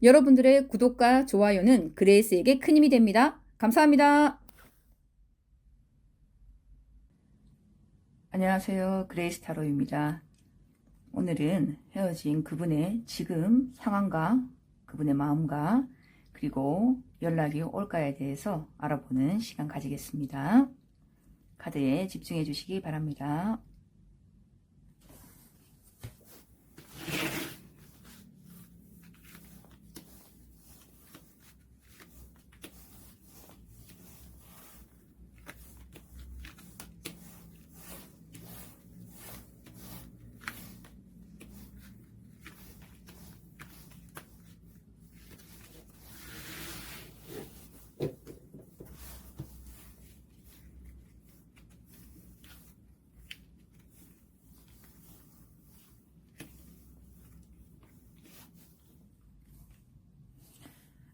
여러분들의 구독과 좋아요는 그레이스에게 큰 힘이 됩니다. 감사합니다. 안녕하세요. 그레이스 타로입니다. 오늘은 헤어진 그분의 지금 상황과 그분의 마음과 그리고 연락이 올까에 대해서 알아보는 시간 가지겠습니다. 카드에 집중해 주시기 바랍니다.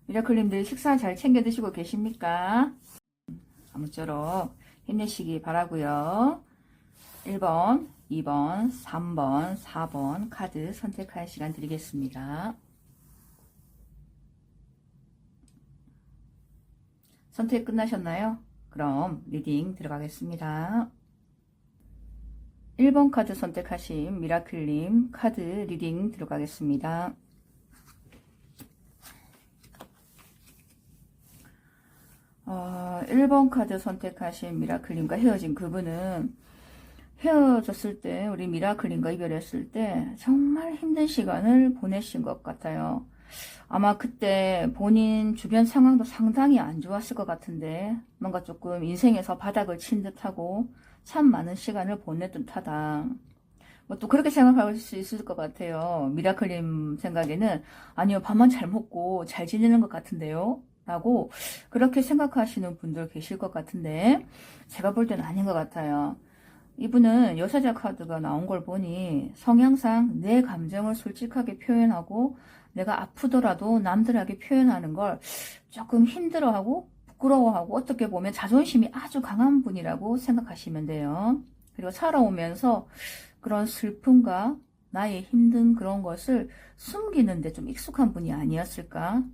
미라클님들 식사 잘 챙겨 드시고 계십니까? 아무쪼록 힘내시기 바라고요. 1번, 2번, 3번, 4번 카드 선택할 시간 드리겠습니다. 선택 끝나셨나요? 그럼 리딩 들어가겠습니다. 1번 카드 선택하신 미라클님 카드 리딩 들어가겠습니다. 1번 카드 선택하신 미라클님과 헤어진 그분은 헤어졌을 때, 우리 미라클님과 이별했을 때 정말 힘든 시간을 보내신 것 같아요. 아마 그때 본인 주변 상황도 상당히 안 좋았을 것 같은데 뭔가 조금 인생에서 바닥을 친 듯하고 참 많은 시간을 보낸 듯하다. 뭐 또 그렇게 생각할 수 있을 것 같아요. 미라클님 생각에는 아니요, 밥만 잘 먹고 잘 지내는 것 같은데요 라고 그렇게 생각하시는 분들 계실 것 같은데 제가 볼 때는 아닌 것 같아요. 이분은 여사자 카드가 나온 걸 보니 성향상 내 감정을 솔직하게 표현하고 내가 아프더라도 남들에게 표현하는 걸 조금 힘들어하고 부끄러워하고 어떻게 보면 자존심이 아주 강한 분이라고 생각하시면 돼요. 그리고 살아오면서 그런 슬픔과 나의 힘든 그런 것을 숨기는데 좀 익숙한 분이 아니었을까.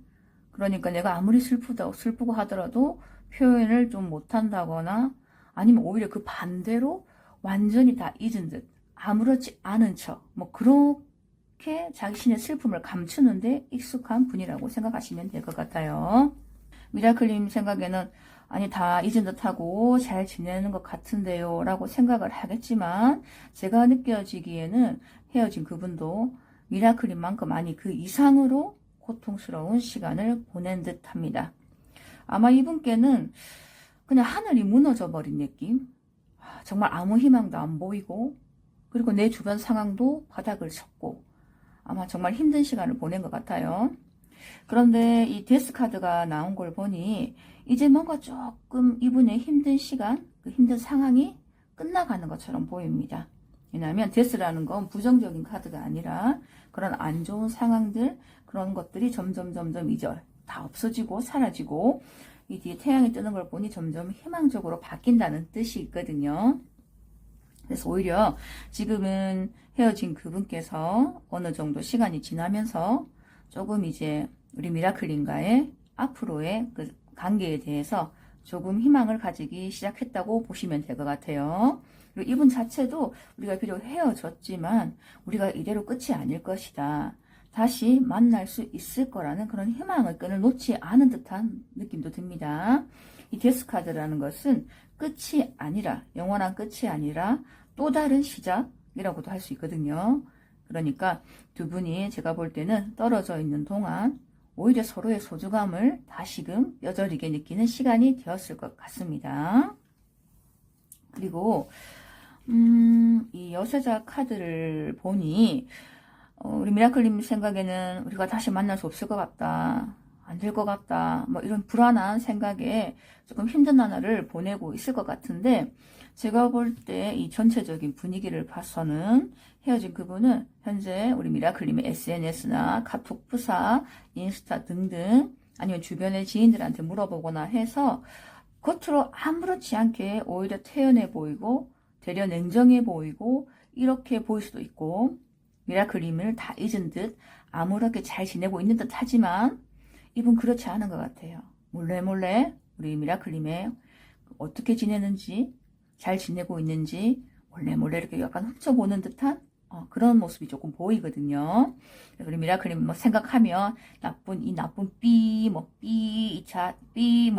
그러니까 내가 아무리 슬프고 하더라도 표현을 좀 못한다거나 아니면 오히려 그 반대로 완전히 다 잊은 듯 아무렇지 않은 척 뭐 그렇게 자신의 슬픔을 감추는데 익숙한 분이라고 생각하시면 될 것 같아요. 미라클님 생각에는 아니 다 잊은 듯하고 잘 지내는 것 같은데요 라고 생각을 하겠지만 제가 느껴지기에는 헤어진 그분도 미라클님만큼 아니 그 이상으로 고통스러운 시간을 보낸 듯 합니다. 아마 이분께는 그냥 하늘이 무너져 버린 느낌, 정말 아무 희망도 안 보이고 그리고 내 주변 상황도 바닥을 쳤고 아마 정말 힘든 시간을 보낸 것 같아요. 그런데 이 데스 카드가 나온 걸 보니 이제 뭔가 조금 이분의 힘든 시간, 그 힘든 상황이 끝나가는 것처럼 보입니다. 왜냐하면 데스라는 건 부정적인 카드가 아니라 그런 안 좋은 상황들, 그런 것들이 점점 이제 다 없어지고 사라지고 이 뒤에 태양이 뜨는 걸 보니 점점 희망적으로 바뀐다는 뜻이 있거든요. 그래서 오히려 지금은 헤어진 그분께서 어느 정도 시간이 지나면서 조금 이제 우리 미라클님과의 앞으로의 그 관계에 대해서 조금 희망을 가지기 시작했다고 보시면 될 것 같아요. 그리고 이분 자체도 우리가 비록 헤어졌지만 우리가 이대로 끝이 아닐 것이다. 다시 만날 수 있을 거라는 그런 희망의 끈을 놓지 않은 듯한 느낌도 듭니다. 이 데스카드라는 것은 끝이 아니라, 영원한 끝이 아니라 또 다른 시작이라고도 할 수 있거든요. 그러니까 두 분이 제가 볼 때는 떨어져 있는 동안 오히려 서로의 소중함을 다시금 뼈저리게 느끼는 시간이 되었을 것 같습니다. 그리고 이 여사자 카드를 보니 우리 미라클님 생각에는 우리가 다시 만날 수 없을 것 같다, 안 될 것 같다, 뭐 이런 불안한 생각에 조금 힘든 나날을 보내고 있을 것 같은데 제가 볼 때 이 전체적인 분위기를 봐서는 헤어진 그분은 현재 우리 미라클님의 SNS나 카톡 프사, 인스타 등등 아니면 주변의 지인들한테 물어보거나 해서 겉으로 아무렇지 않게 오히려 태연해 보이고 되려 냉정해 보이고 이렇게 보일 수도 있고 미라클 힘을 다 잊은 듯 아무렇게 잘 지내고 있는 듯 하지만 이분 그렇지 않은 것 같아요. 몰래 몰래 우리 미라클님의 어떻게 지내는지, 잘 지내고 있는지 몰래 몰래 이렇게 약간 훔쳐보는 듯한 그런 모습이 조금 보이거든요. 우리 미라클님 뭐 생각하면 이 나쁜 삐, 뭐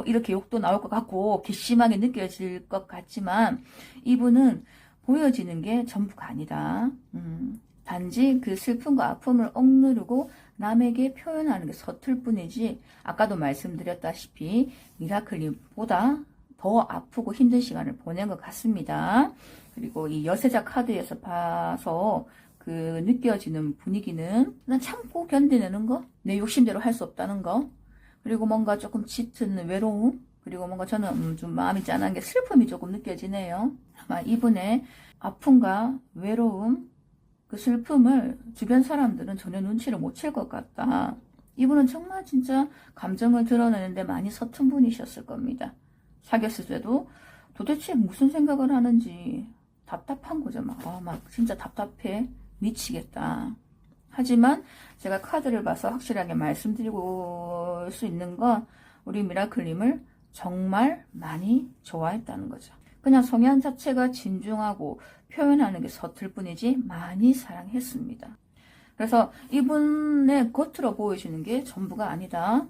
이렇게 욕도 나올 것 같고 괘씸하게 느껴질 것 같지만 이분은 보여지는 게 전부가 아니다. 단지 그 슬픔과 아픔을 억누르고 남에게 표현하는 게 서툴 뿐이지 아까도 말씀드렸다시피 미라클님보다 더 아프고 힘든 시간을 보낸 것 같습니다. 그리고 이 여세자 카드에서 봐서 그 느껴지는 분위기는 그냥 참고 견디내는 거, 내 욕심대로 할 수 없다는 거, 그리고 뭔가 조금 짙은 외로움, 그리고 뭔가 저는 좀 마음이 짠한 게 슬픔이 조금 느껴지네요. 아마 이분의 아픔과 외로움, 그 슬픔을 주변 사람들은 전혀 눈치를 못 챌 것 같다. 이분은 정말 진짜 감정을 드러내는데 많이 서툰 분이셨을 겁니다. 사귀었을 때도 도대체 무슨 생각을 하는지 답답한 거죠. 막 진짜 답답해. 미치겠다. 하지만 제가 카드를 봐서 확실하게 말씀드리고 수 있는 건 우리 미라클님을 정말 많이 좋아했다는 거죠. 그냥 성향 자체가 진중하고 표현하는 게 서툴 뿐이지 많이 사랑했습니다. 그래서 이분의 겉으로 보여주는 게 전부가 아니다.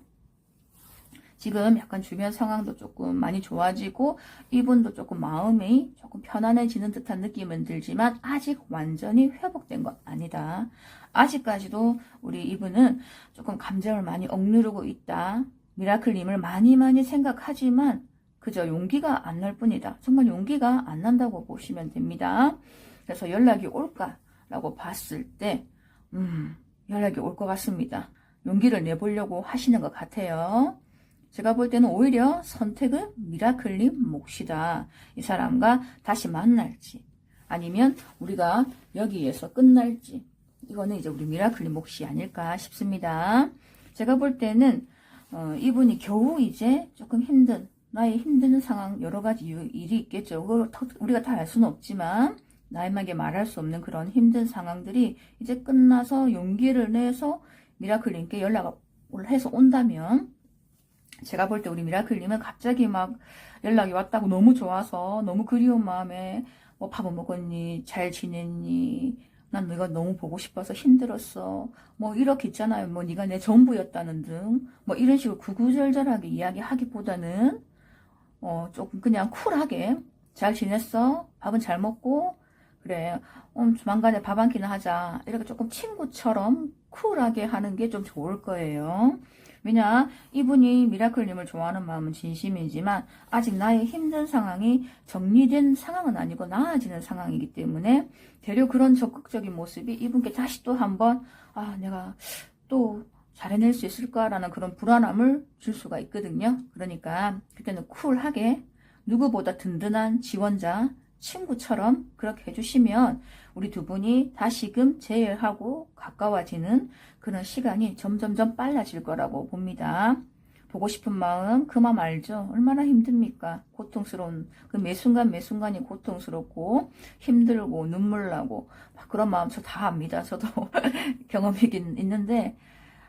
지금 약간 주변 상황도 조금 많이 좋아지고 이분도 조금 마음이 조금 편안해지는 듯한 느낌은 들지만 아직 완전히 회복된 건 아니다. 아직까지도 우리 이분은 조금 감정을 많이 억누르고 있다. 미라클님을 많이 생각하지만 그저 용기가 안 날 뿐이다. 정말 용기가 안 난다고 보시면 됩니다. 그래서 연락이 올까라고 봤을 때 연락이 올 것 같습니다. 용기를 내보려고 하시는 것 같아요. 제가 볼 때는 오히려 선택은 미라클님 몫이다. 이 사람과 다시 만날지 아니면 우리가 여기에서 끝날지 이거는 이제 우리 미라클님 몫이 아닐까 싶습니다. 제가 볼 때는 이분이 겨우 이제 조금 나의 힘든 상황 여러 가지 일이 있겠죠. 그걸 우리가 다 알 수는 없지만 나에게 말할 수 없는 그런 힘든 상황들이 이제 끝나서 용기를 내서 미라클님께 연락을 해서 온다면 제가 볼 때 우리 미라클님은 갑자기 막 연락이 왔다고 너무 좋아서 너무 그리운 마음에 뭐 밥은 먹었니? 잘 지냈니? 난 너가 너무 보고 싶어서 힘들었어. 뭐 이렇게 있잖아요. 뭐 네가 내 전부였다는 등 뭐 이런 식으로 구구절절하게 이야기하기보다는 조금 그냥 쿨하게 잘 지냈어? 밥은 잘 먹고? 그래. 조만간에 밥 한 끼나 하자. 이렇게 조금 친구처럼 쿨하게 하는 게 좀 좋을 거예요. 왜냐 이분이 미라클님을 좋아하는 마음은 진심이지만 아직 나의 힘든 상황이 정리된 상황은 아니고 나아지는 상황이기 때문에 되려 그런 적극적인 모습이 이분께 다시 또 한번 내가 또 잘해낼 수 있을까라는 그런 불안함을 줄 수가 있거든요. 그러니까 그때는 쿨하게 누구보다 든든한 지원자 친구처럼 그렇게 해주시면 우리 두 분이 다시금 재회하고 가까워지는 그런 시간이 점점점 빨라질 거라고 봅니다. 보고 싶은 마음 그 마음 알죠? 얼마나 힘듭니까? 고통스러운 그 매순간이 고통스럽고 힘들고 눈물 나고 그런 마음 저 다 압니다. 저도 경험이긴 있는데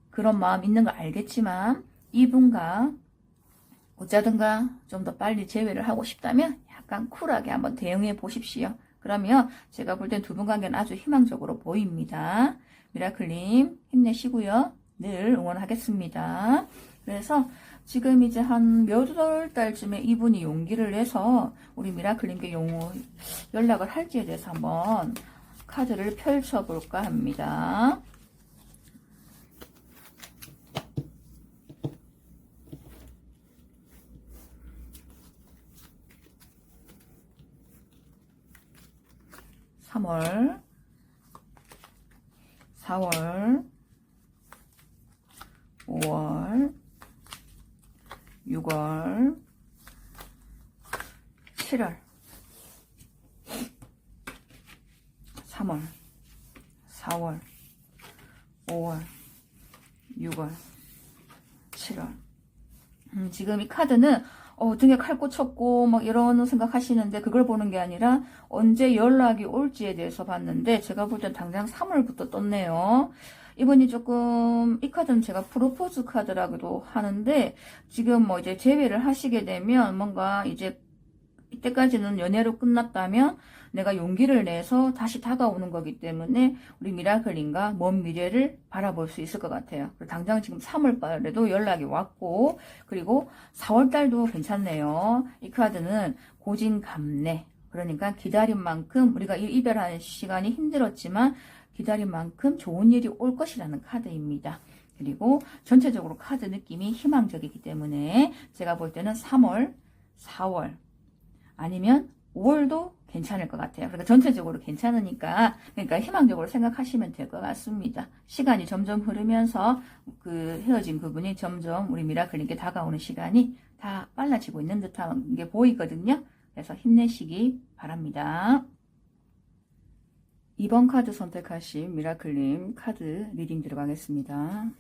그런 마음 있는 걸 알겠지만 이분과 어쩌든가 좀 더 빨리 재회를 하고 싶다면 약간 쿨하게 한번 대응해 보십시오. 그러면 제가 볼 땐 두 분 관계는 아주 희망적으로 보입니다. 미라클님 힘내시고요. 늘 응원하겠습니다. 그래서 지금 이제 한 몇 월 달쯤에 이분이 용기를 내서 우리 미라클님께 연락을 할지에 대해서 한번 카드를 펼쳐볼까 합니다. (3월) (4월) (5월) (6월) (7월) (3월) (4월) (5월) (6월) (7월) 지금 이 카드는 등에 칼 꽂혔고 막 이런 생각하시는데 그걸 보는 게 아니라 언제 연락이 올지에 대해서 봤는데 제가 볼 땐 당장 3월부터 떴네요. 이분이 조금 이 카드는 제가 프로포즈 카드라고도 하는데 지금 뭐 이제 재회를 하시게 되면 뭔가 이제 이때까지는 연애로 끝났다면 내가 용기를 내서 다시 다가오는 거기 때문에 우리 미라클님과 먼 미래를 바라볼 수 있을 것 같아요. 당장 지금 3월 달에도 연락이 왔고 그리고 4월 달도 괜찮네요. 이 카드는 고진감래, 그러니까 기다린 만큼 우리가 이별하는 시간이 힘들었지만 기다린 만큼 좋은 일이 올 것이라는 카드입니다. 그리고 전체적으로 카드 느낌이 희망적이기 때문에 제가 볼 때는 3월, 4월 아니면 5월도 괜찮을 것 같아요. 그러니까 전체적으로 괜찮으니까 그러니까 희망적으로 생각하시면 될 것 같습니다. 시간이 점점 흐르면서 그 헤어진 그분이 점점 우리 미라클님께 다가오는 시간이 다 빨라지고 있는 듯한 게 보이거든요. 그래서 힘내시기 바랍니다. 2번 카드 선택하신 미라클님 카드 리딩 들어가겠습니다.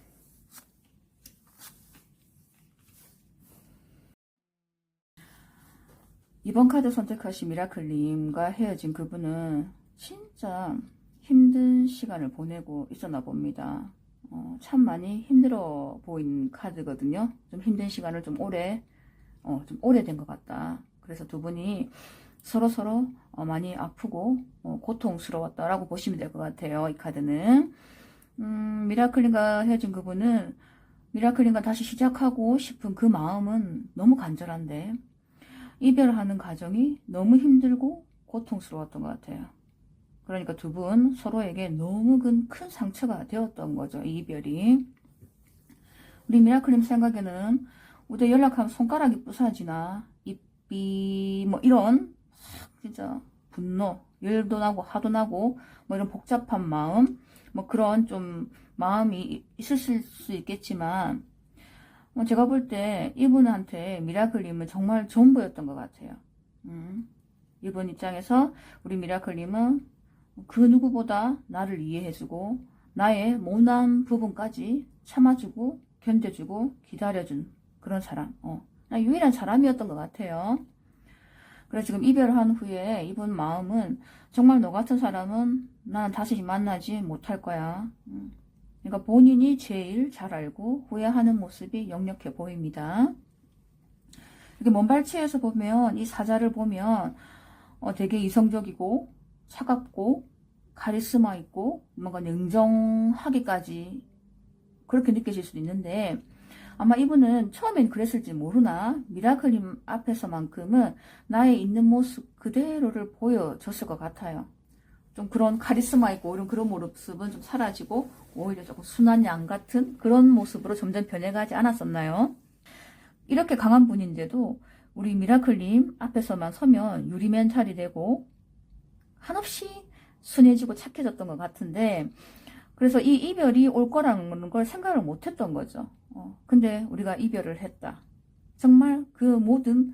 이번 카드 선택하신 미라클님과 헤어진 그분은 진짜 힘든 시간을 보내고 있었나 봅니다. 참 많이 힘들어 보인 카드거든요. 좀 힘든 시간을 좀 오래된 것 같다. 그래서 두 분이 서로 많이 아프고 고통스러웠다라고 보시면 될 것 같아요. 이 카드는 미라클님과 헤어진 그분은 미라클님과 다시 시작하고 싶은 그 마음은 너무 간절한데 이별하는 과정이 너무 힘들고 고통스러웠던 것 같아요. 그러니까 두 분 서로에게 너무 큰 상처가 되었던 거죠. 이 이별이. 우리 미라클님 생각에는 우리 연락하면 손가락이 부서지나 입이 뭐 이런 진짜 분노, 열도 나고 화도 나고 뭐 이런 복잡한 마음 뭐 그런 좀 마음이 있으실 수 있겠지만 제가 볼 때 이분한테 미라클님은 정말 전부였던 것 같아요. 이분 입장에서 우리 미라클님은 그 누구보다 나를 이해해주고 나의 모난 부분까지 참아주고 견뎌주고 기다려준 그런 사람. 유일한 사람이었던 것 같아요. 그래서 지금 이별한 후에 이분 마음은 정말 너 같은 사람은 나는 다시 만나지 못할 거야. 그러니까 본인이 제일 잘 알고 후회하는 모습이 역력해 보입니다. 이렇게 먼발치에서 보면 이 사자를 보면 되게 이성적이고 차갑고 카리스마 있고 뭔가 냉정하기까지 그렇게 느껴질 수도 있는데 아마 이분은 처음엔 그랬을지 모르나 미라클님 앞에서만큼은 나의 있는 모습 그대로를 보여줬을 것 같아요. 좀 그런 카리스마 있고 이런 그런 모습은 좀 사라지고 오히려 조금 순한 양 같은 그런 모습으로 점점 변해가지 않았었나요? 이렇게 강한 분인데도 우리 미라클님 앞에서만 서면 유리 멘탈이 되고 한없이 순해지고 착해졌던 것 같은데 그래서 이 이별이 올 거라는 걸 생각을 못 했던 거죠. 근데 우리가 이별을 했다. 정말 그 모든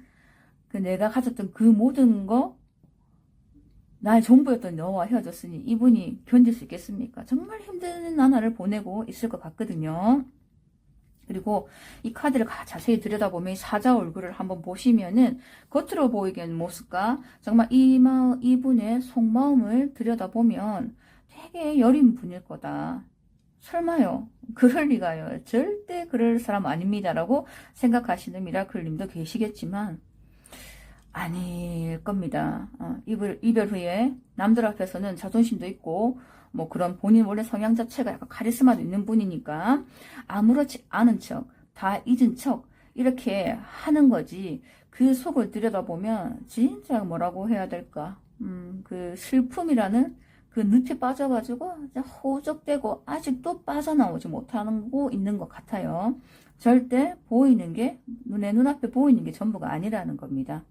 내가 가졌던 그 모든 거 나의 전부였던 너와 헤어졌으니 이분이 견딜 수 있겠습니까? 정말 힘든 나날을 보내고 있을 것 같거든요. 그리고 이 카드를 자세히 들여다보면 사자 얼굴을 한번 보시면은 겉으로 보이는 모습과 정말 이분의 속마음을 들여다보면 되게 여린 분일 거다. 설마요. 그럴 리가요. 절대 그럴 사람 아닙니다라고 생각하시는 미라클님도 계시겠지만 아닐 겁니다. 이별 후에 남들 앞에서는 자존심도 있고 뭐 그런 본인 원래 성향 자체가 약간 카리스마도 있는 분이니까 아무렇지 않은 척, 다 잊은 척 이렇게 하는 거지 그 속을 들여다보면 진짜 뭐라고 해야 될까 그 슬픔이라는 그 늪에 빠져가지고 허우적대고 아직도 빠져나오지 못하고 있는 것 같아요. 절대 보이는 게 내 눈앞에 보이는 게 전부가 아니라는 겁니다.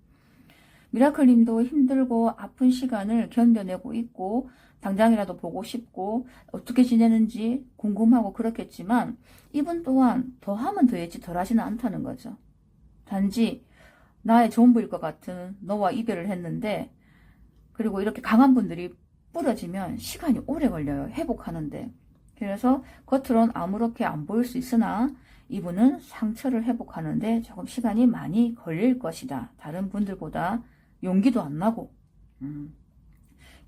미라클님도 힘들고 아픈 시간을 견뎌내고 있고 당장이라도 보고 싶고 어떻게 지내는지 궁금하고 그렇겠지만 이분 또한 더하면 더했지 덜하지는 않다는 거죠. 단지 나의 전부일 것 같은 너와 이별을 했는데 그리고 이렇게 강한 분들이 부러지면 시간이 오래 걸려요. 회복하는데. 그래서 겉으론 아무렇게 안 보일 수 있으나 이분은 상처를 회복하는데 조금 시간이 많이 걸릴 것이다. 다른 분들보다 용기도 안 나고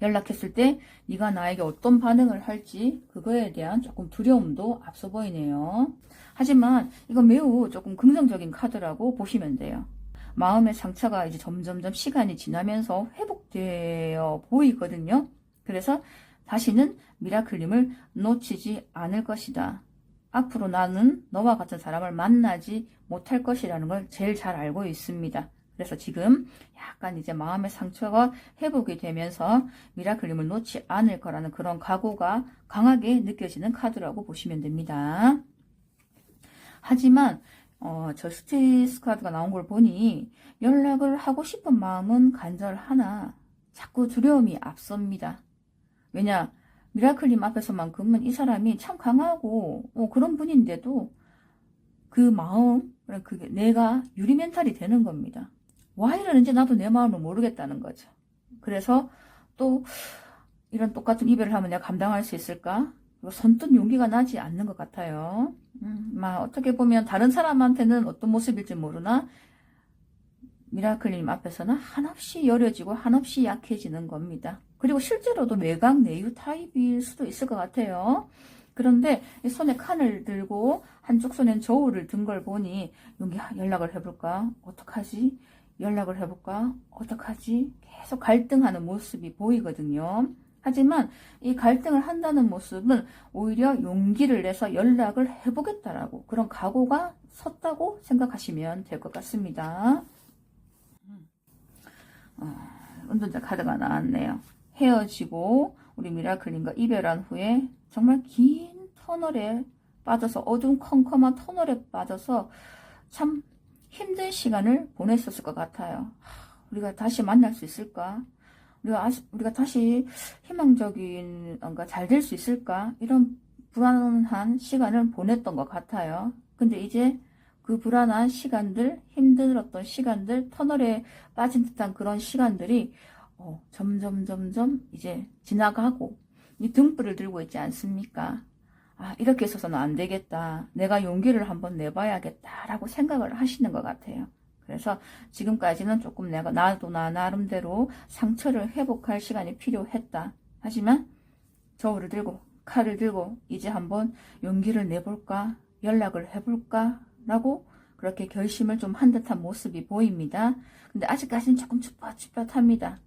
연락했을 때 네가 나에게 어떤 반응을 할지 그거에 대한 조금 두려움도 앞서 보이네요. 하지만 이건 매우 조금 긍정적인 카드라고 보시면 돼요. 마음의 상처가 이제 점점점 시간이 지나면서 회복되어 보이거든요. 그래서 다시는 미라클님을 놓치지 않을 것이다. 앞으로 나는 너와 같은 사람을 만나지 못할 것이라는 걸 제일 잘 알고 있습니다. 그래서 지금 약간 이제 마음의 상처가 회복이 되면서 미라클님을 놓지 않을 거라는 그런 각오가 강하게 느껴지는 카드라고 보시면 됩니다. 하지만 저스티스 카드가 나온 걸 보니 연락을 하고 싶은 마음은 간절하나 자꾸 두려움이 앞섭니다. 왜냐? 미라클님 앞에서만큼은 이 사람이 참 강하고 그런 분인데도 그 마음, 그게 내가 유리 멘탈이 되는 겁니다. 와 이러는지 나도 내 마음을 모르겠다는 거죠. 그래서 또 이런 똑같은 이별을 하면 내가 감당할 수 있을까? 선뜻 용기가 나지 않는 것 같아요. 어떻게 보면 다른 사람한테는 어떤 모습일지 모르나 미라클님 앞에서는 한없이 여려지고 한없이 약해지는 겁니다. 그리고 실제로도 외곽 내유 타입일 수도 있을 것 같아요. 그런데 손에 칸을 들고 한쪽 손엔 저울을 든 걸 보니 연락을 해볼까? 어떡하지? 연락을 해볼까? 어떡하지? 계속 갈등하는 모습이 보이거든요. 하지만 이 갈등을 한다는 모습은 오히려 용기를 내서 연락을 해보겠다라고 그런 각오가 섰다고 생각하시면 될 것 같습니다. 운전자 카드가 나왔네요. 헤어지고 우리 미라클님과 이별한 후에 정말 긴 터널에 빠져서 어두운 컴컴한 터널에 빠져서 참 힘든 시간을 보냈었을 것 같아요. 우리가 다시 만날 수 있을까? 우리가 다시 희망적인 뭔가 잘 될 수 있을까? 이런 불안한 시간을 보냈던 것 같아요. 근데 이제 그 불안한 시간들, 힘들었던 시간들, 터널에 빠진 듯한 그런 시간들이 점점 이제 지나가고 이 등불을 들고 있지 않습니까? 이렇게 있어서는 안 되겠다. 내가 용기를 한번 내봐야겠다라고 생각을 하시는 것 같아요. 그래서 지금까지는 조금 나도 나름대로 상처를 회복할 시간이 필요했다. 하지만 저울을 들고 칼을 들고 이제 한번 용기를 내볼까? 연락을 해볼까? 라고 그렇게 결심을 좀 한 듯한 모습이 보입니다. 근데 아직까지는 조금 쭈뼛쭈뼛합니다.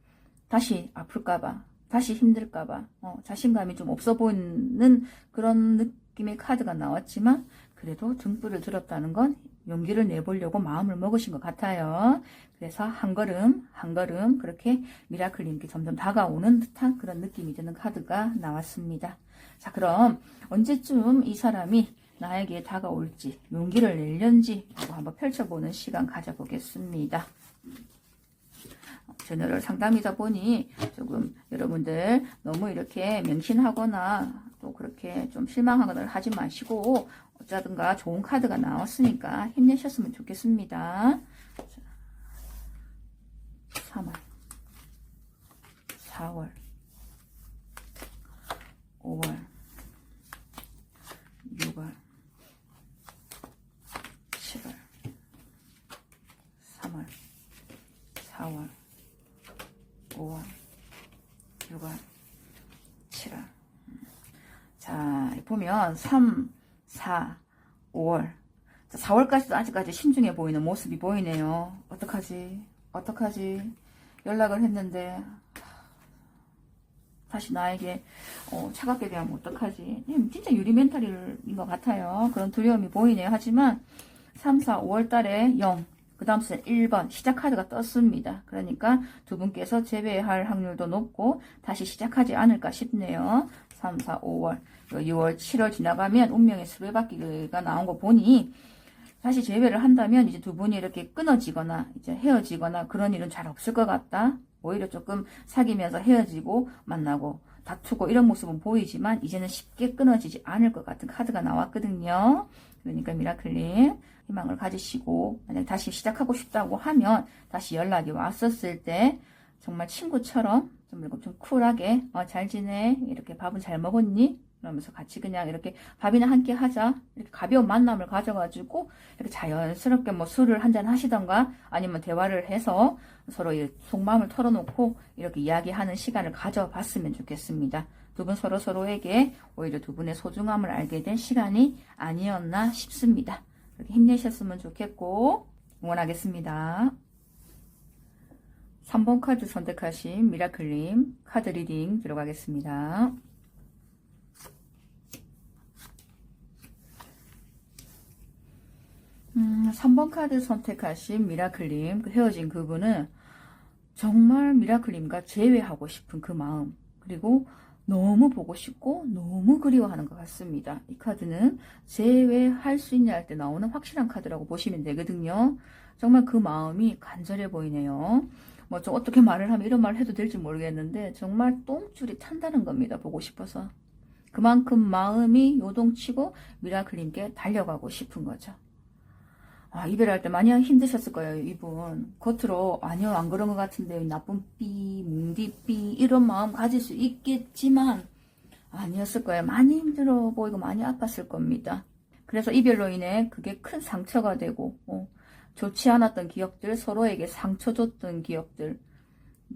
다시 아플까봐, 다시 힘들까봐, 자신감이 좀 없어 보이는 그런 느낌의 카드가 나왔지만 그래도 등불을 들었다는 건 용기를 내보려고 마음을 먹으신 것 같아요. 그래서 한 걸음 한 걸음 그렇게 미라클님께 점점 다가오는 듯한 그런 느낌이 드는 카드가 나왔습니다. 자, 그럼 언제쯤 이 사람이 나에게 다가올지 용기를 낼련지 한번 펼쳐보는 시간 가져보겠습니다. 제너럴 상담이다 보니 조금 여러분들 너무 이렇게 맹신하거나 또 그렇게 좀 실망하거나 하지 마시고 어쩌든가 좋은 카드가 나왔으니까 힘내셨으면 좋겠습니다. 3월, 4월, 5월, 6월, 7월, 3월, 4월, 5월, 6월, 7월. 자, 보면 3, 4, 5월. 4월까지도 아직까지 신중해 보이는 모습이 보이네요. 어떡하지? 연락을 했는데 다시 나에게 차갑게 대하면 어떡하지? 진짜 유리 멘탈인 것 같아요. 그런 두려움이 보이네요. 하지만 3, 4, 5월 달에 0, 그 다음 수 1번 시작 카드가 떴습니다. 그러니까 두 분께서 재회할 확률도 높고 다시 시작하지 않을까 싶네요. 3, 4, 5월, 6월, 7월 지나가면 운명의 수레바퀴가 나온 거 보니 다시 재회를 한다면 이제 두 분이 이렇게 끊어지거나 이제 헤어지거나 그런 일은 잘 없을 것 같다. 오히려 조금 사귀면서 헤어지고 만나고 다투고 이런 모습은 보이지만 이제는 쉽게 끊어지지 않을 것 같은 카드가 나왔거든요. 그러니까 미라클님 희망을 가지시고 만약 다시 시작하고 싶다고 하면 다시 연락이 왔었을 때 정말 친구처럼 좀 쿨하게 잘 지내? 이렇게 밥은 잘 먹었니? 그러면서 같이 그냥 이렇게 밥이나 함께 하자. 이렇게 가벼운 만남을 가져가지고 이렇게 자연스럽게 뭐 술을 한잔 하시던가 아니면 대화를 해서 서로 속마음을 털어놓고 이렇게 이야기하는 시간을 가져봤으면 좋겠습니다. 두 분 서로에게 오히려 두 분의 소중함을 알게 된 시간이 아니었나 싶습니다. 이렇게 힘내셨으면 좋겠고 응원하겠습니다. 3번 카드 선택하신 미라클님 카드 리딩 들어가겠습니다. 3번 카드 선택하신 미라클님, 헤어진 그분은 정말 미라클님과 재회하고 싶은 그 마음, 그리고 너무 보고 싶고 너무 그리워하는 것 같습니다. 이 카드는 재회할 수 있냐 할 때 나오는 확실한 카드라고 보시면 되거든요. 정말 그 마음이 간절해 보이네요. 뭐 좀 어떻게 말을 하면 이런 말을 해도 될지 모르겠는데 정말 똥줄이 탄다는 겁니다. 보고 싶어서. 그만큼 마음이 요동치고 미라클님께 달려가고 싶은 거죠. 이별할 때 많이 힘드셨을 거예요, 이분. 겉으로, 아니요, 안 그런 것 같은데, 나쁜 삐, 뭉디삐, 이런 마음 가질 수 있겠지만, 아니었을 거예요. 많이 힘들어 보이고 많이 아팠을 겁니다. 그래서 이별로 인해 그게 큰 상처가 되고, 좋지 않았던 기억들, 서로에게 상처 줬던 기억들,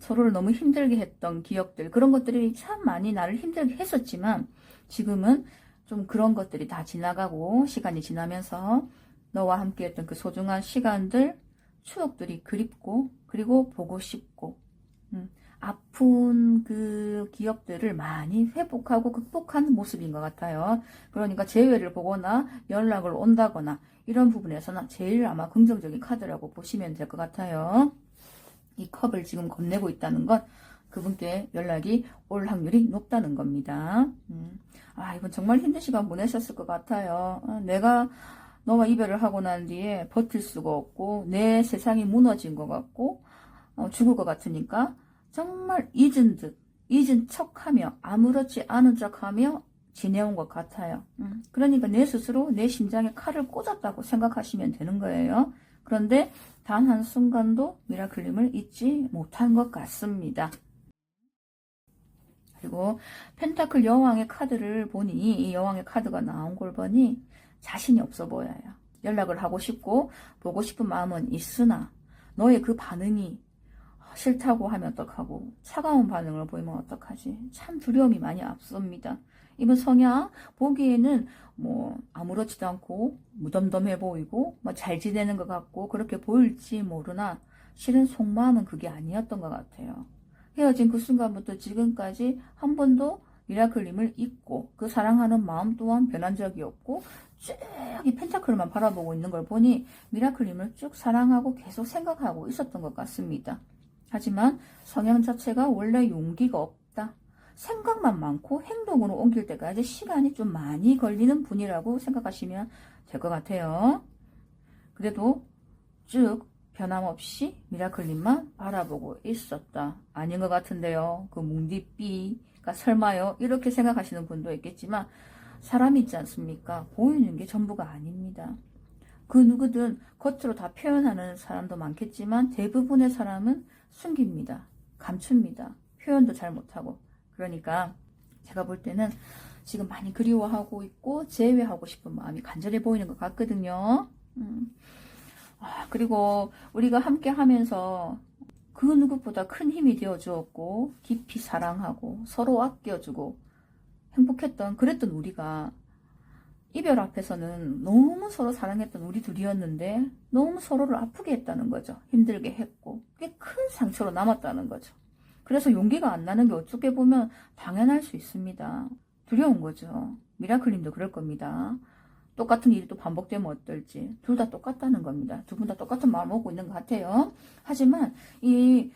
서로를 너무 힘들게 했던 기억들, 그런 것들이 참 많이 나를 힘들게 했었지만, 지금은 좀 그런 것들이 다 지나가고, 시간이 지나면서, 너와 함께 했던 그 소중한 시간들, 추억들이 그립고, 그리고 보고 싶고, 아픈 그 기억들을 많이 회복하고 극복하는 모습인 것 같아요. 그러니까 재회를 보거나 연락을 온다거나 이런 부분에서는 제일 아마 긍정적인 카드라고 보시면 될 것 같아요. 이 컵을 지금 건네고 있다는 건 그분께 연락이 올 확률이 높다는 겁니다. 이분 정말 힘든 시간 보내셨을 것 같아요. 내가 너와 이별을 하고 난 뒤에 버틸 수가 없고 내 세상이 무너진 것 같고 죽을 것 같으니까 정말 잊은 척하며 아무렇지 않은 척하며 지내온 것 같아요. 그러니까 내 스스로 내 심장에 칼을 꽂았다고 생각하시면 되는 거예요. 그런데 단 한순간도 미라클님을 잊지 못한 것 같습니다. 그리고 펜타클 여왕의 카드를 보니 이 여왕의 카드가 나온 걸 보니 자신이 없어 보여요. 연락을 하고 싶고 보고 싶은 마음은 있으나 너의 그 반응이 싫다고 하면 어떡하고 차가운 반응을 보이면 어떡하지? 참 두려움이 많이 앞섭니다. 이번 성향 보기에는 뭐 아무렇지도 않고 무덤덤해 보이고 뭐 잘 지내는 것 같고 그렇게 보일지 모르나 실은 속마음은 그게 아니었던 것 같아요. 헤어진 그 순간부터 지금까지 한 번도 미라클님을 잊고 그 사랑하는 마음 또한 변한 적이 없고 쭉 이 펜타클만 바라보고 있는 걸 보니 미라클님을 쭉 사랑하고 계속 생각하고 있었던 것 같습니다. 하지만 성향 자체가 원래 용기가 없다. 생각만 많고 행동으로 옮길 때까지 시간이 좀 많이 걸리는 분이라고 생각하시면 될 것 같아요. 그래도 쭉 변함없이 미라클님만 바라보고 있었다. 아닌 것 같은데요. 그 뭉디삐가 설마요? 이렇게 생각하시는 분도 있겠지만 사람이 있지 않습니까? 보이는 게 전부가 아닙니다. 그 누구든 겉으로 다 표현하는 사람도 많겠지만 대부분의 사람은 숨깁니다. 감춥니다. 표현도 잘 못하고. 그러니까 제가 볼 때는 지금 많이 그리워하고 있고 재회하고 싶은 마음이 간절해 보이는 것 같거든요. 그리고 우리가 함께 하면서 그 누구보다 큰 힘이 되어 주었고 깊이 사랑하고 서로 아껴주고 그랬던 우리가 이별 앞에서는 너무 서로 사랑했던 우리 둘이었는데 너무 서로를 아프게 했다는 거죠. 힘들게 했고 그게 큰 상처로 남았다는 거죠. 그래서 용기가 안 나는 게 어떻게 보면 당연할 수 있습니다. 두려운 거죠. 미라클님도 그럴 겁니다. 똑같은 일이 또 반복되면 어떨지 둘 다 똑같다는 겁니다. 두 분 다 똑같은 마음을 먹고 있는 것 같아요. 하지만 이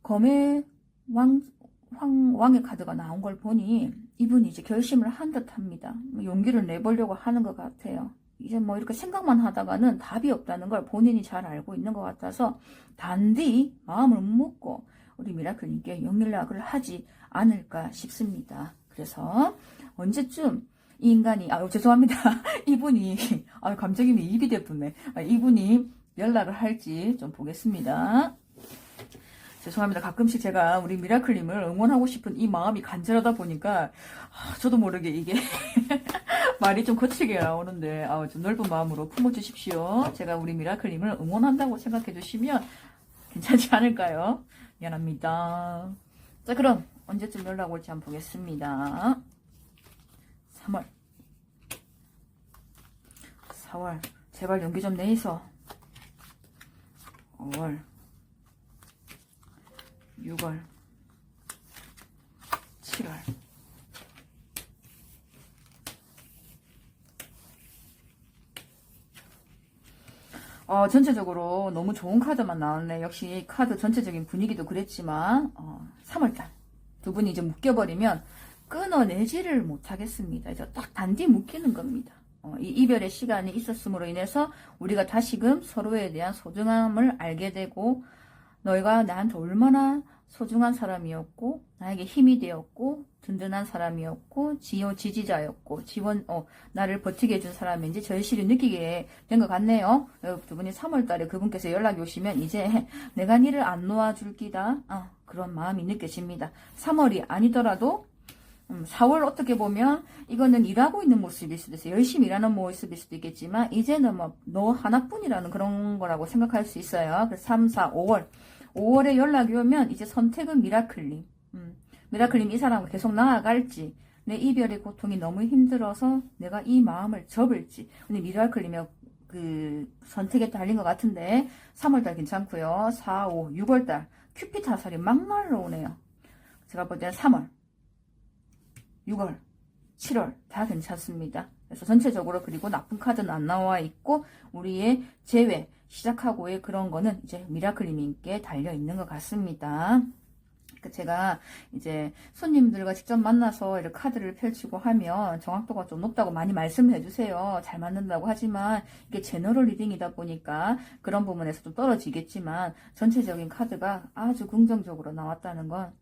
검의 왕의 카드가 나온 걸 보니 이분이 이제 결심을 한 듯 합니다. 용기를 내보려고 하는 것 같아요. 이제 뭐 이렇게 생각만 하다가는 답이 없다는 걸 본인이 잘 알고 있는 것 같아서 단디 마음을 먹고 우리 미라클님께 연락을 하지 않을까 싶습니다. 그래서 언제쯤 이 인간이 죄송합니다. 이분이 감정이 입이 대쁘네. 이분이 연락을 할지 좀 보겠습니다. 죄송합니다. 가끔씩 제가 우리 미라클님을 응원하고 싶은 이 마음이 간절하다 보니까 저도 모르게 이게 말이 좀 거칠게 나오는데 좀 넓은 마음으로 품어주십시오. 제가 우리 미라클님을 응원한다고 생각해 주시면 괜찮지 않을까요? 미안합니다. 자, 그럼 언제쯤 연락 올지 한번 보겠습니다. 3월 4월 제발 용기 좀 내이소. 5월 6월 7월 전체적으로 너무 좋은 카드만 나왔네. 역시 카드 전체적인 분위기도 그랬지만 3월달 두 분이 이제 묶여버리면 끊어내지를 못하겠습니다. 이제 딱 단디 묶이는 겁니다. 이 이별의 시간이 있었음으로 인해서 우리가 다시금 서로에 대한 소중함을 알게 되고 너희가 나한테 얼마나 소중한 사람이었고 나에게 힘이 되었고 든든한 사람이었고 지지자였고 나를 버티게 해준 사람인지 절실히 느끼게 된 것 같네요. 두 분이 3월달에 그분께서 연락이 오시면 이제 내가 니를 안 놓아줄 기다 그런 마음이 느껴집니다. 3월이 아니더라도 4월 어떻게 보면 이거는 일하고 있는 모습일 수도 있어요. 열심히 일하는 모습일 수도 있겠지만 이제는 너 하나뿐이라는 그런 거라고 생각할 수 있어요. 그래서 3, 4, 5월에 연락이 오면 이제 선택은 미라클님. 미라클님 이 사람과 계속 나아갈지 내 이별의 고통이 너무 힘들어서 내가 이 마음을 접을지 근데 미라클님의 그 선택에 달린 것 같은데 3월달 괜찮고요. 4, 5, 6월달 큐피드 화살이 막 날라오네요. 제가 볼 때는 3월 6월, 7월 다 괜찮습니다. 그래서 전체적으로 그리고 나쁜 카드는 안 나와 있고 우리의 재회 시작하고의 그런 거는 이제 미라클님께 달려 있는 것 같습니다. 제가 이제 손님들과 직접 만나서 이렇게 카드를 펼치고 하면 정확도가 좀 높다고 많이 말씀을 해주세요. 잘 맞는다고 하지만 이게 제너럴 리딩이다 보니까 그런 부분에서 좀 떨어지겠지만 전체적인 카드가 아주 긍정적으로 나왔다는 건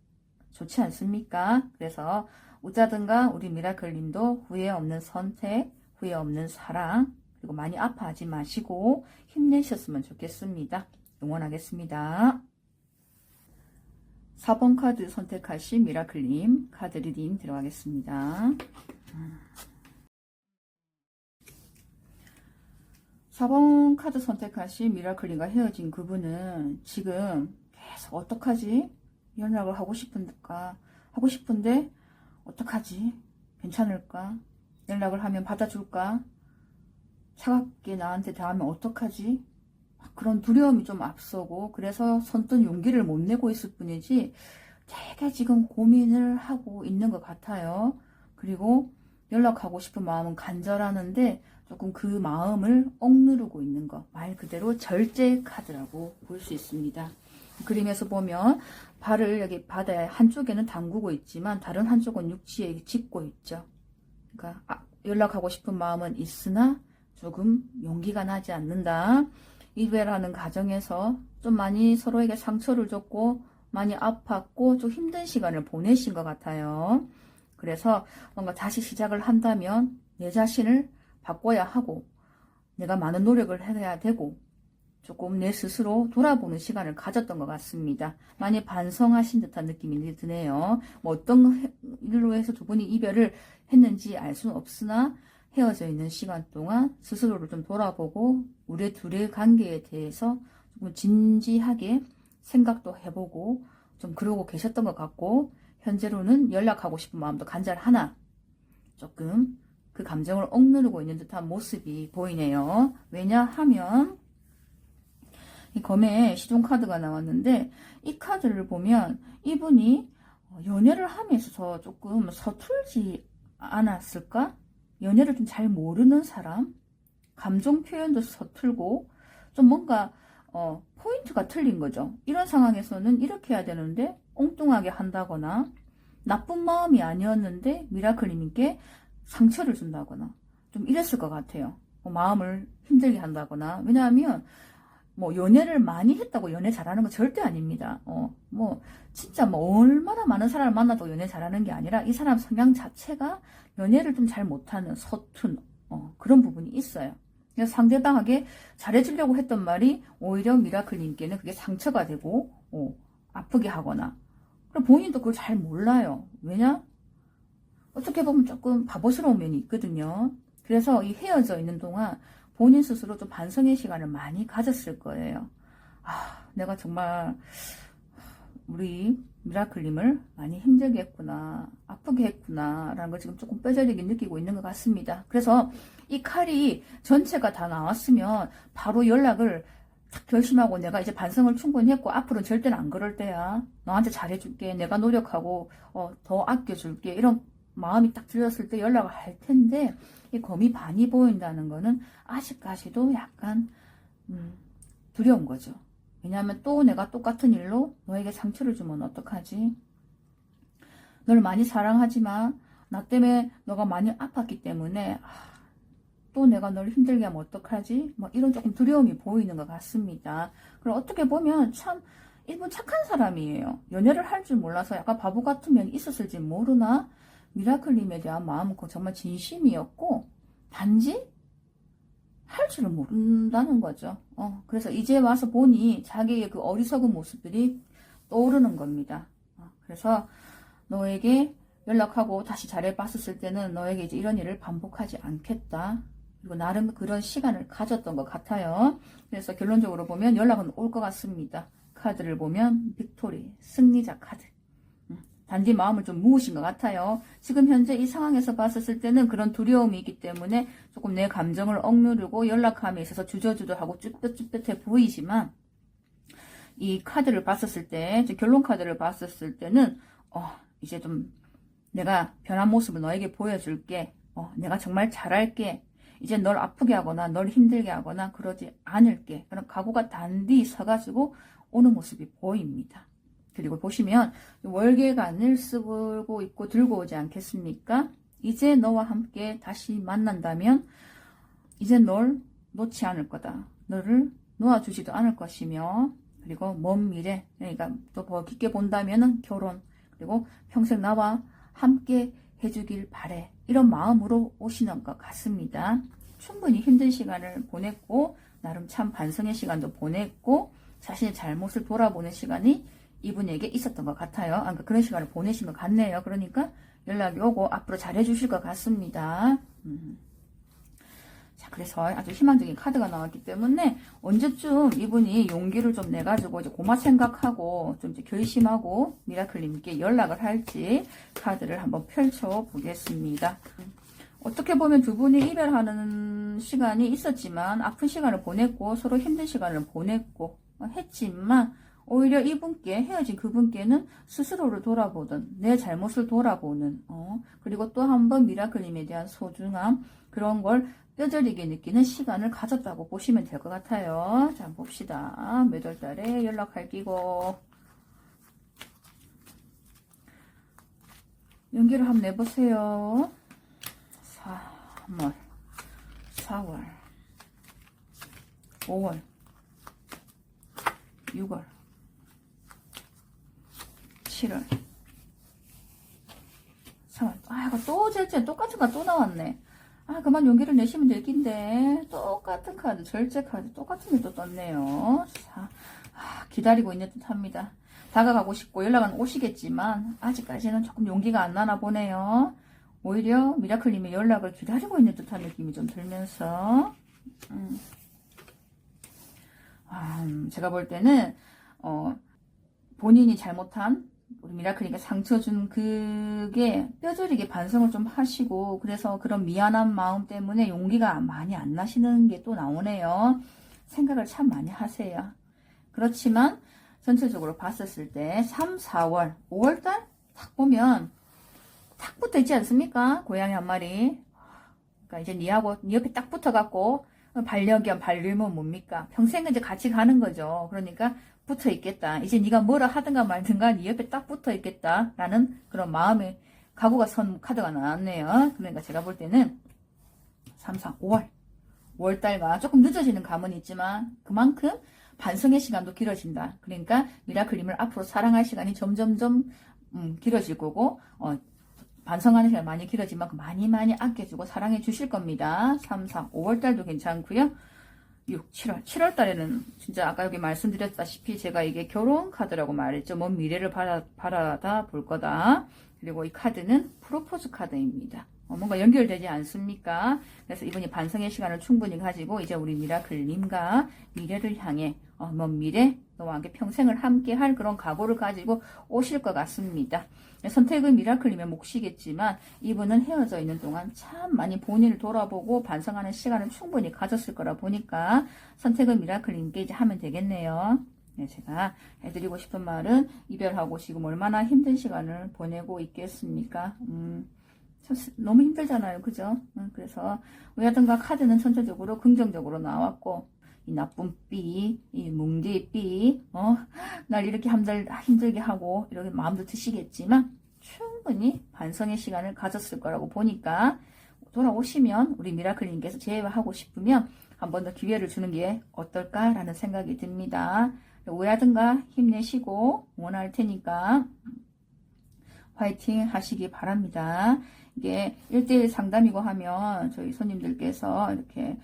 좋지 않습니까? 그래서 우짜든가 우리 미라클님도 후회 없는 선택, 후회 없는 사랑, 그리고 많이 아파하지 마시고 힘내셨으면 좋겠습니다. 응원하겠습니다. 4번 카드 선택하신 미라클님 카드 리딩 들어가겠습니다. 4번 카드 선택하신 미라클님과 헤어진 그분은 지금 계속 어떡하지? 연락을 하고 싶은데 어떡하지? 괜찮을까? 연락을 하면 받아줄까? 차갑게 나한테 대하면 어떡하지? 그런 두려움이 좀 앞서고 그래서 선뜻 용기를 못 내고 있을 뿐이지 되게 지금 고민을 하고 있는 것 같아요. 그리고 연락하고 싶은 마음은 간절하는데 조금 그 마음을 억누르고 있는 것. 말 그대로 절제 카드라고 볼 수 있습니다. 그림에서 보면 발을 여기 바다의 한쪽에는 담그고 있지만 다른 한쪽은 육지에 짚고 있죠. 그러니까 연락하고 싶은 마음은 있으나 조금 용기가 나지 않는다. 이별하는 과정에서 좀 많이 서로에게 상처를 줬고 많이 아팠고 좀 힘든 시간을 보내신 것 같아요. 그래서 뭔가 다시 시작을 한다면 내 자신을 바꿔야 하고 내가 많은 노력을 해야 되고 조금 내 스스로 돌아보는 시간을 가졌던 것 같습니다. 많이 반성하신 듯한 느낌이 드네요. 어떤 일로 해서 두 분이 이별을 했는지 알 수는 없으나 헤어져 있는 시간 동안 스스로를 좀 돌아보고 우리 둘의 관계에 대해서 조금 진지하게 생각도 해보고 좀 그러고 계셨던 것 같고 현재로는 연락하고 싶은 마음도 간절하나 조금 그 감정을 억누르고 있는 듯한 모습이 보이네요. 왜냐하면 이 검의 시종 카드가 나왔는데 이 카드를 보면 이분이 연애를 하면서 조금 서툴지 않았을까? 연애를 좀 잘 모르는 사람? 감정 표현도 서툴고 좀 뭔가 포인트가 틀린 거죠. 이런 상황에서는 이렇게 해야 되는데 엉뚱하게 한다거나 나쁜 마음이 아니었는데 미라클님께 상처를 준다거나 좀 이랬을 것 같아요. 마음을 힘들게 한다거나 왜냐하면 연애를 많이 했다고 연애 잘하는 건 절대 아닙니다. 진짜 얼마나 많은 사람을 만나도 연애 잘하는 게 아니라 이 사람 성향 자체가 연애를 좀 잘 못하는 서툰 그런 부분이 있어요. 그래서 상대방에게 잘해주려고 했던 말이 오히려 미라클님께는 그게 상처가 되고 아프게 하거나. 그럼 본인도 그걸 잘 몰라요. 왜냐? 어떻게 보면 조금 바보스러운 면이 있거든요. 그래서 이 헤어져 있는 동안 본인 스스로 좀 반성의 시간을 많이 가졌을 거예요. 내가 정말 우리 미라클님을 많이 힘들게 했구나, 아프게 했구나 라는 걸 지금 조금 뼈저리게 느끼고 있는 것 같습니다. 그래서 이 칼이 전체가 다 나왔으면 바로 연락을 딱 결심하고, 내가 이제 반성을 충분히 했고 앞으로는 절대는 안 그럴 때야, 너한테 잘해줄게, 내가 노력하고 더 아껴줄게, 이런 마음이 딱 들렸을 때 연락을 할 텐데, 이 검이 반이 보인다는 거는 아직까지도 약간 두려운 거죠. 왜냐하면 또 내가 똑같은 일로 너에게 상처를 주면 어떡하지? 널 많이 사랑하지만 나 때문에 너가 많이 아팠기 때문에 또 내가 널 힘들게 하면 어떡하지? 뭐 이런 조금 두려움이 보이는 것 같습니다. 그럼 어떻게 보면 참 이분 착한 사람이에요. 연애를 할 줄 몰라서 약간 바보 같은 면이 있었을지 모르나 미라클님에 대한 마음은 정말 진심이었고, 단지 할 줄을 모른다는 거죠. 그래서 이제 와서 보니 자기의 그 어리석은 모습들이 떠오르는 겁니다. 그래서 너에게 연락하고 다시 잘해봤었을 때는 너에게 이제 이런 일을 반복하지 않겠다. 그리고 나름 그런 시간을 가졌던 것 같아요. 그래서 결론적으로 보면 연락은 올 것 같습니다. 카드를 보면 빅토리, 승리자 카드. 단지 마음을 좀 무으신 것 같아요. 지금 현재 이 상황에서 봤었을 때는 그런 두려움이 있기 때문에 조금 내 감정을 억누르고 연락함에 있어서 주저주저하고 쭈뼛쭈뼛해 보이지만, 이 카드를 봤었을 때, 결론 카드를 봤었을 때는 이제 좀 내가 변한 모습을 너에게 보여줄게. 내가 정말 잘할게. 이제 널 아프게 하거나 널 힘들게 하거나 그러지 않을게. 그런 각오가 단디 서가지고 오는 모습이 보입니다. 그리고 보시면 월계관을 쓰고 있고 들고 오지 않겠습니까? 이제 너와 함께 다시 만난다면 이제 널 놓지 않을 거다. 너를 놓아주지도 않을 것이며, 그리고 먼 미래, 그러니까 또 더 깊게 본다면은 결혼, 그리고 평생 나와 함께 해주길 바래. 이런 마음으로 오시는 것 같습니다. 충분히 힘든 시간을 보냈고, 나름 참 반성의 시간도 보냈고, 자신의 잘못을 돌아보는 시간이 이분에게 있었던 것 같아요. 그런 시간을 보내신 것 같네요. 그러니까 연락이 오고 앞으로 잘해주실 것 같습니다. 자, 그래서 아주 희망적인 카드가 나왔기 때문에 언제쯤 이분이 용기를 좀 내가지고 이제 고마 생각하고 좀 이제 결심하고 미라클님께 연락을 할지 카드를 한번 펼쳐 보겠습니다. 어떻게 보면 두 분이 이별하는 시간이 있었지만, 아픈 시간을 보냈고 서로 힘든 시간을 보냈고 했지만, 오히려 이분께, 헤어진 그분께는 스스로를 돌아보던, 내 잘못을 돌아보는, 그리고 또 한 번 미라클님에 대한 소중함, 그런 걸 뼈저리게 느끼는 시간을 가졌다고 보시면 될 것 같아요. 자, 봅시다. 몇 월 달에 연락할 끼고. 연기를 한번 내보세요. 3월, 4월, 5월, 6월, 7월, 3월. 이거 또 절제 똑같은 거 또 나왔네. 그만 용기를 내시면 될 낀데 똑같은 카드, 절제 카드 똑같은 게 또 떴네요. 기다리고 있는 듯 합니다. 다가가고 싶고 연락은 오시겠지만 아직까지는 조금 용기가 안 나나 보네요. 오히려 미라클님의 연락을 기다리고 있는 듯한 느낌이 좀 들면서 제가 볼 때는 본인이 잘못한, 우리 미라클님께 상처 준 그게 뼈저리게 반성을 좀 하시고, 그래서 그런 미안한 마음 때문에 용기가 많이 안 나시는 게 또 나오네요. 생각을 참 많이 하세요. 그렇지만 전체적으로 봤었을 때 3, 4월, 5월달 딱 보면 딱 붙어 있지 않습니까? 고양이 한 마리. 그러니까 이제 니하고 니 옆에 딱 붙어갖고 반려견, 반려묘 뭡니까? 평생 이제 같이 가는 거죠. 그러니까 붙어 있겠다. 이제 네가 뭐라 하든가 말든가 네 옆에 딱 붙어 있겠다라는 그런 마음의 각오가 선 카드가 나왔네요. 그러니까 제가 볼 때는 3, 4, 5월. 5월달과 조금 늦어지는 감은 있지만 그만큼 반성의 시간도 길어진다. 그러니까 미라클님을 앞으로 사랑할 시간이 점점점 길어질 거고, 반성하는 시간이 많이 길어지면 많이 아껴주고 사랑해 주실 겁니다. 3, 4, 5월달도 괜찮고요. 6, 7월. 7월 달에는 진짜 아까 여기 말씀드렸다시피 제가 이게 결혼 카드라고 말했죠. 먼 미래를 바라다 볼 거다. 그리고 이 카드는 프로포즈 카드입니다. 뭔가 연결되지 않습니까? 그래서 이분이 반성의 시간을 충분히 가지고 이제 우리 미라클님과 미래를 향해 먼 미래 너와 함께 평생을 함께 할 그런 각오를 가지고 오실 것 같습니다. 선택은 미라클님의 몫이겠지만 이분은 헤어져 있는 동안 참 많이 본인을 돌아보고 반성하는 시간을 충분히 가졌을 거라 보니까 선택은 미라클님께 이제 하면 되겠네요. 네, 제가 해드리고 싶은 말은 이별하고 지금 얼마나 힘든 시간을 보내고 있겠습니까? 너무 힘들잖아요. 그죠? 그래서 왜하든가 카드는 전체적으로 긍정적으로 나왔고 이 나쁜 삐, 이 뭉디 삐, 날 이렇게 힘들게 하고 이렇게 마음도 드시겠지만 충분히 반성의 시간을 가졌을 거라고 보니까 돌아오시면 우리 미라클님께서 제외하고 싶으면 한 번 더 기회를 주는 게 어떨까라는 생각이 듭니다. 왜하든가 힘내시고 응원할 테니까 화이팅 하시기 바랍니다. 이게 1대1 상담이고 하면 저희 손님들께서 이렇게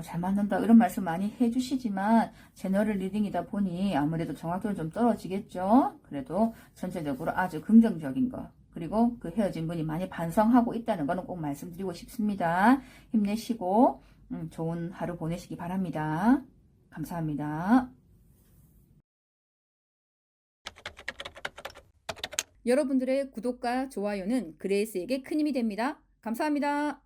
잘 맞는다 이런 말씀 많이 해주시지만 제너럴 리딩이다 보니 아무래도 정확도는 좀 떨어지겠죠. 그래도 전체적으로 아주 긍정적인 거 그리고 그 헤어진 분이 많이 반성하고 있다는 거는 꼭 말씀드리고 싶습니다. 힘내시고 좋은 하루 보내시기 바랍니다. 감사합니다. 여러분들의 구독과 좋아요는 그레이스에게 큰 힘이 됩니다. 감사합니다.